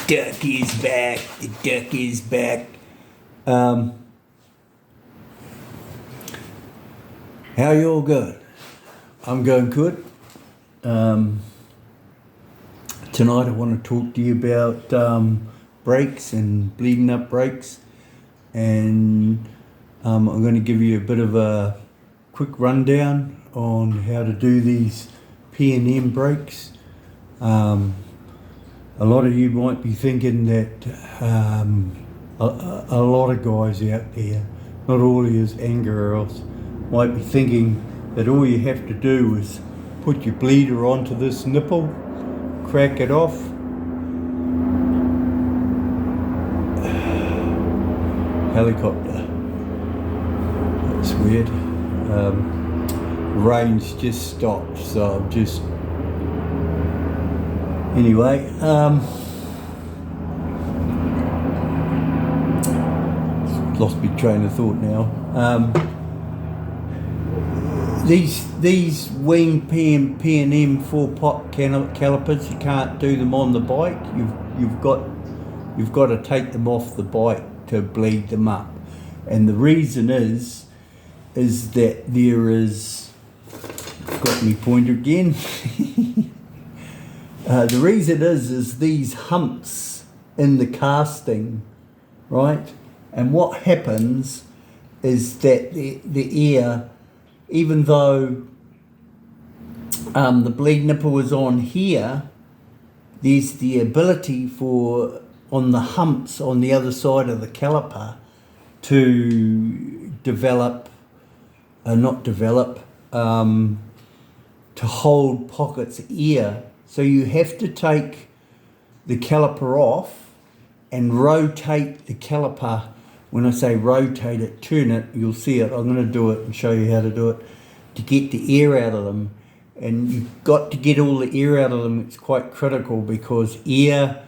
duck is back. The duck is back. How you all going? I'm going good. Tonight I want to talk to you about brakes and bleeding up brakes, and I'm going to give you a bit of a quick rundown on how to do these P&M brakes. A lot of you might be thinking that a lot of guys out there, not all of you anger girls, might be thinking that all you have to do is put your bleeder onto this nipple, crack it off, helicopter, that's weird, range just stopped, so I'm just, anyway, lost my train of thought now. These wing P&M 4-pot calipers, you can't do them on the bike. You've got to take them off the bike to bleed them up, and the reason is that there is, got me pointer again. The reason is these humps in the casting, right? And what happens is that the air, even though the bleed nipple is on here, there's the ability for, on the humps on the other side of the caliper, to to hold pockets of air. So you have to take the caliper off and rotate the caliper. When I say rotate it, turn it, you'll see it. I'm going to do it and show you how to do it, to get the air out of them. And you've got to get all the air out of them. It's quite critical, because air,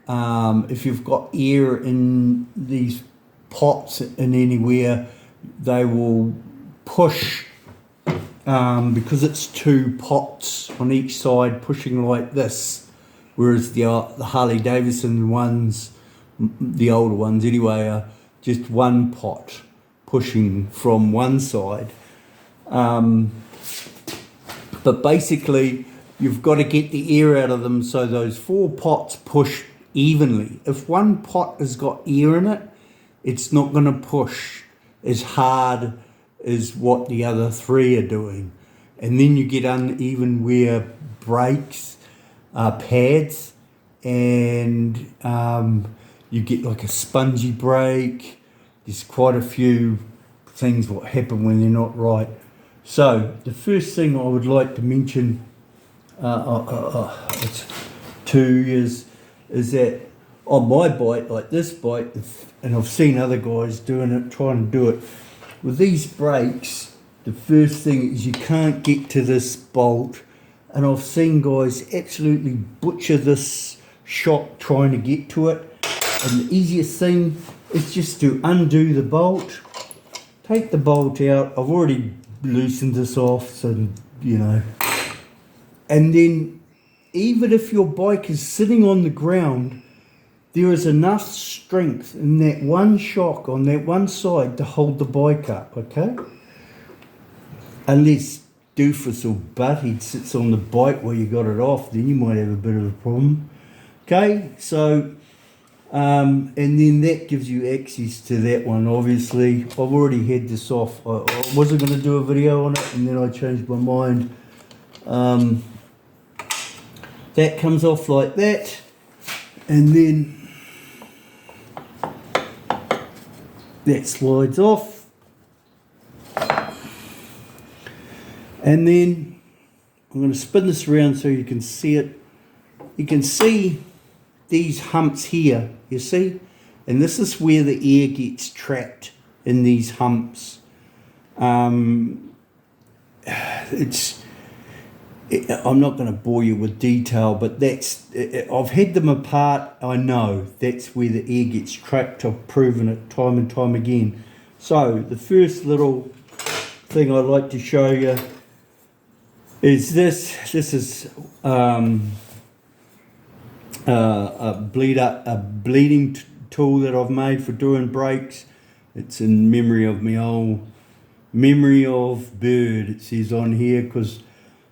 if you've got air in these pots in anywhere, they will push, because it's two pots on each side pushing like this, whereas the Harley Davidson ones, the older ones anyway, are just one pot pushing from one side. But basically, you've got to get the air out of them so those 4 pots push evenly. If one pot has got air in it, it's not going to push as hard as what the other 3 are doing. And then you get uneven wear brakes, pads, and you get like a spongy brake. There's quite a few things what happen when they're not right. So the first thing I would like to mention is that on my bike, like this bike, and I've seen other guys doing it, trying to do it, with these brakes, the first thing is you can't get to this bolt, and I've seen guys absolutely butcher this shock trying to get to it. And the easiest thing is just to undo the bolt, take the bolt out. I've already loosened this off, so you know. And then, even if your bike is sitting on the ground, there is enough strength in that one shock on that one side to hold the bike up, okay? Unless doofus or butthead sits on the bike where you got it off, then you might have a bit of a problem. Okay, so and then that gives you access to that one. Obviously, I've already had this off. I wasn't going to do a video on it, and then I changed my mind. That comes off like that, and then that slides off, and then I'm going to spin this around so you can see it. You can see these humps here, you see? And this is where the air gets trapped, in these humps. I'm not going to bore you with detail, but I've had them apart. I know that's where the air gets trapped. I've proven it time and time again. So the first little thing I'd like to show you is this. This is a bleeding tool that I've made for doing brakes. It's in memory of my old memory of Bird. It says on here because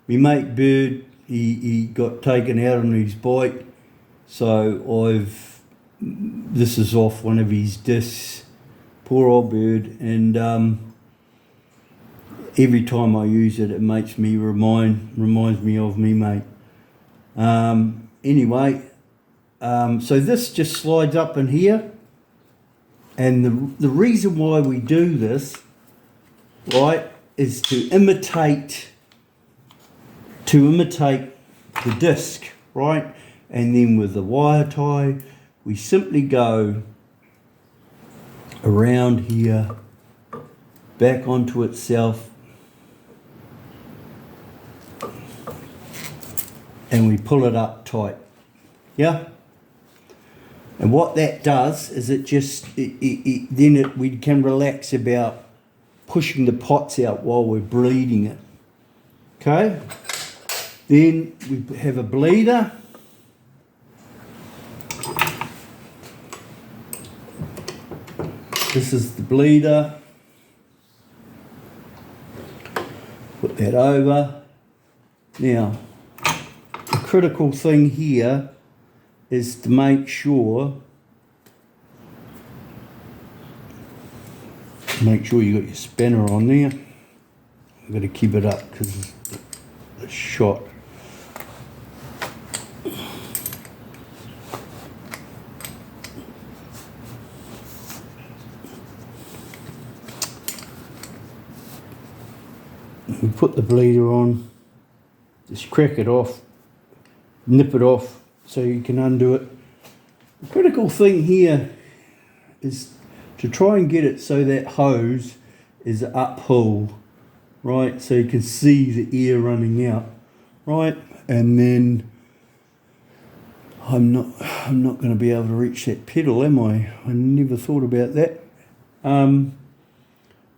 my mate Bird, he got taken out on his bike, so this is off one of his discs. Poor old Bird, and every time I use it, it makes me reminds me of me mate. Anyway, so this just slides up in here, and the reason why we do this, right, is to imitate the disc, right? And then with the wire tie, we simply go around here, back onto itself, and we pull it up tight. Yeah? And what that does is we can relax about pushing the pots out while we're bleeding it. Okay? Then we have a bleeder. This is the bleeder. Put that over. Now, the critical thing here is to make sure you got your spanner on there. You've got to keep it up because it's shot. We put the bleeder on, just crack it off, nip it off so you can undo it. The critical thing here is to try and get it so that hose is uphill, right? So you can see the air running out, right? And then I'm not going to be able to reach that pedal, am I? I never thought about that.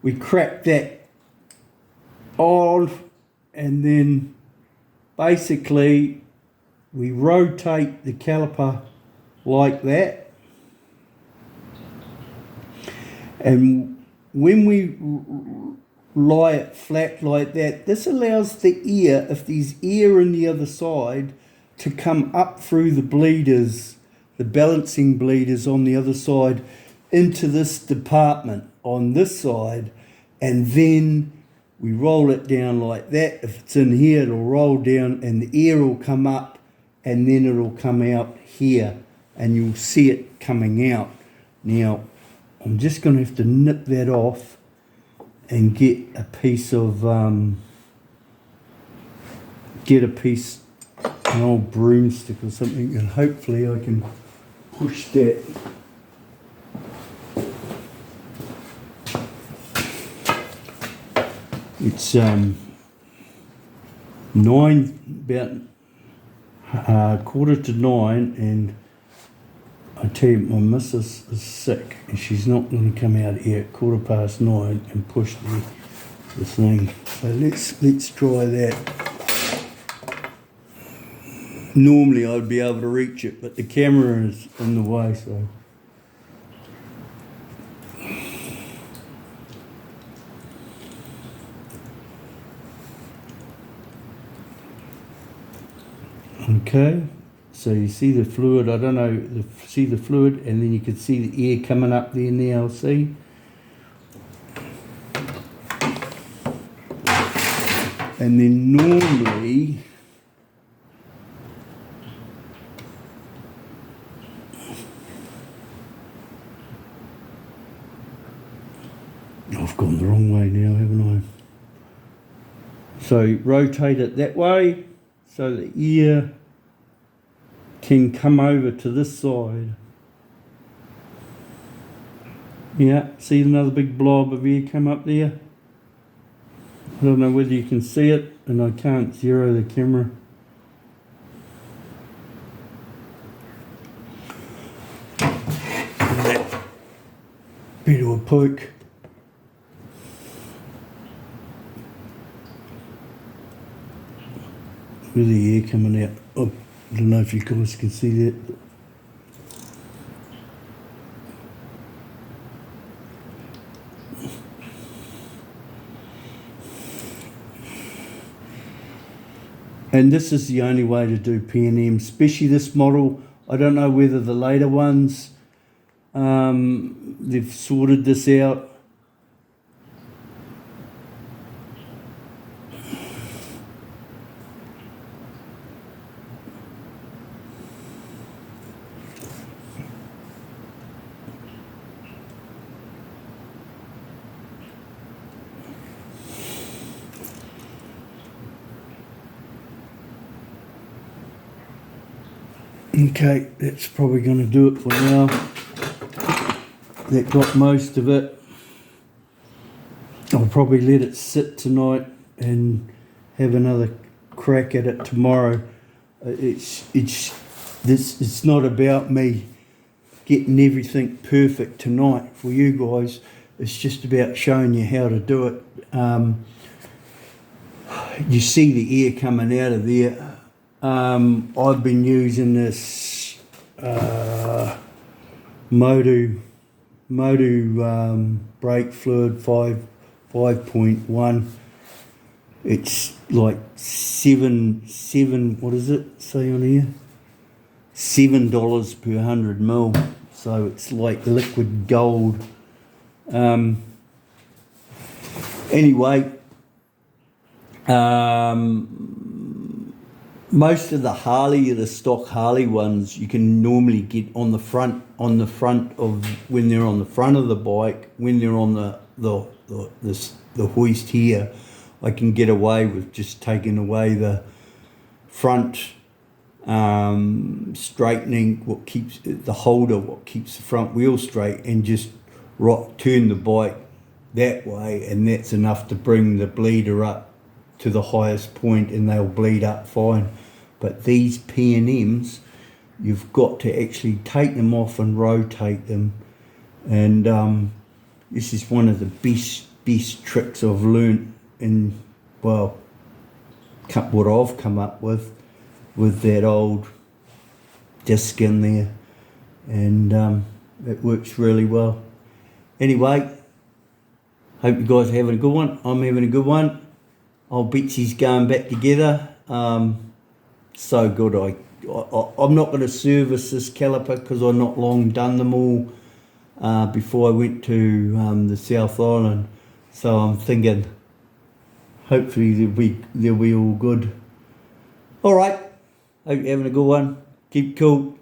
We crack that on, and then basically we rotate the caliper like that, and when we lie it flat like that, this allows the air, if there's air in the other side, to come up through the bleeders, the balancing bleeders on the other side, into this department on this side, and then we roll it down like that. If it's in here, it'll roll down and the air will come up, and then it'll come out here and you'll see it coming out. Now, I'm just going to have to nip that off and get a piece of, an old broomstick or something, and hopefully I can push that. It's about 9:15, and I tell you, my missus is sick and she's not going to come out here at 9:15 and push the thing. So let's try that. Normally I'd be able to reach it, but the camera is in the way, so. Okay, so you see the fluid, I don't know, see the fluid, and then you can see the air coming up there now, see? And then normally, I've gone the wrong way now, haven't I? So rotate it that way, so the air can come over to this side. Yeah, see another big blob of air come up there? I don't know whether you can see it, and I can't zero the camera. Bit of a poke. With the air coming out. Oh, I don't know if you guys can see that. And this is the only way to do P&M, especially this model. I don't know whether the later ones, they've sorted this out. Okay, that's probably going to do it for now. That got most of it. I'll probably let it sit tonight and have another crack at it tomorrow. It's not about me getting everything perfect tonight for you guys. It's just about showing you how to do it. You see the air coming out of there. I've been using this Modu brake fluid 5.1. It's like seven. What does it say on here? $7 per 100 mil. So it's like liquid gold. Anyway. Most of the stock Harley ones, you can normally get on the front of, when they're on the front of the bike, when they're on the hoist here, I can get away with just taking away the front, straightening what keeps the holder, what keeps the front wheel straight, and just turn the bike that way, and that's enough to bring the bleeder up to the highest point, and they'll bleed up fine. But these P&Ms, you've got to actually take them off and rotate them, and this is one of the best tricks I've learnt in, well, what I've come up with that old disc in there, and it works really well. Anyway, hope you guys are having a good one. I'm having a good one. Old Betsy's going back together. So good. I'm not going to service this caliper because I've not long done them all before I went to the South Island. So I'm thinking hopefully they'll be all good. All right. Hope you're having a good one. Keep cool.